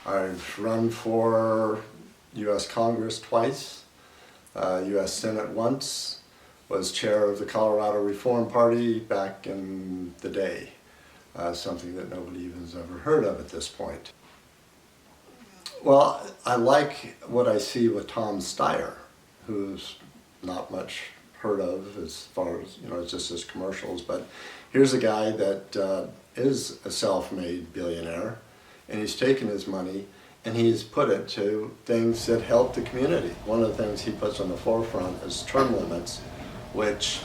I've run for U.S. Congress twice, U.S. Senate once, was chair of the Colorado Reform Party back in the day, something that nobody even has ever heard of at this point. Well, I like what I see with Tom Steyer, who's not much heard of as far as, it's just his commercials, but here's a guy that is a self-made billionaire, and he's taken his money and he's put it to things that help the community. One of the things he puts on the forefront is term limits, which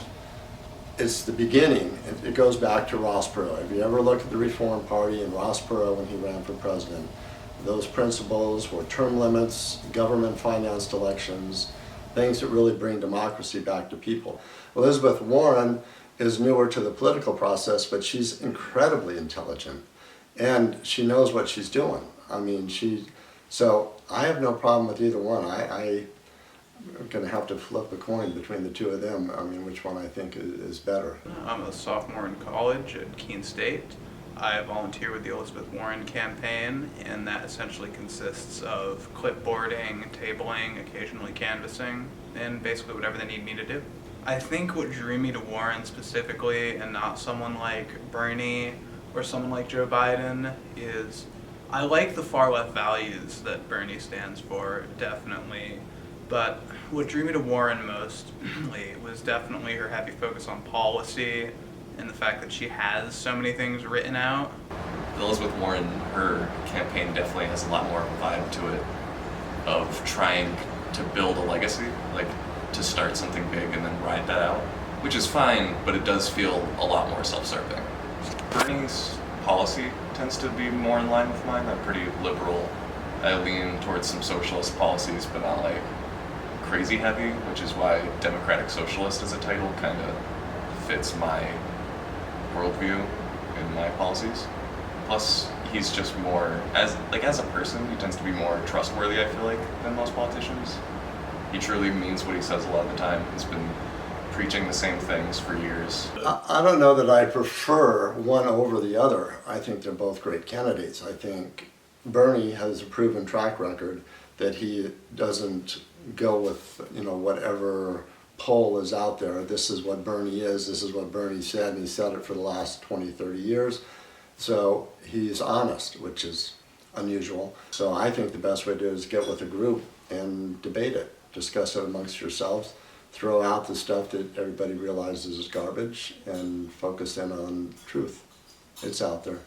is the beginning. It goes back to Ross Perot. If you ever look at the Reform Party and Ross Perot when he ran for president, those principles were term limits, government-financed elections, things that really bring democracy back to people. Elizabeth Warren is newer to the political process, but she's incredibly intelligent, and she knows what she's doing. So I have no problem with either one. I'm going to have to flip a coin between the two of them. Which one I think is better. I'm a sophomore in college at Keene State. I volunteer with the Elizabeth Warren campaign, and that essentially consists of clipboarding, tabling, occasionally canvassing, and basically whatever they need me to do. I think what drew me to Warren specifically, and not someone like Bernie or someone like Joe Biden, is I like the far left values that Bernie stands for, definitely. But what drew me to Warren mostly was definitely her heavy focus on policy and the fact that she has so many things written out. Elizabeth Warren, her campaign definitely has a lot more of a vibe to it of trying to build a legacy, like to start something big and then ride that out, which is fine, but it does feel a lot more self-serving. Bernie's policy tends to be more in line with mine. I'm pretty liberal. I lean towards some socialist policies, but not like crazy heavy, which is why Democratic Socialist as a title kind of fits my worldview and my policies. Plus, he's just more, as a person, he tends to be more trustworthy, I feel like, than most politicians. He truly means what he says a lot of the time. He's been preaching the same things for years. I don't know that I prefer one over the other. I think they're both great candidates. I think Bernie has a proven track record that he doesn't go with whatever poll is out there. This is what Bernie is, this is what Bernie said, and he said it for the last 20, 30 years. So he's honest, which is unusual. So I think the best way to do it is get with a group and debate it, discuss it amongst yourselves, throw out the stuff that everybody realizes is garbage, and focus in on truth. It's out there.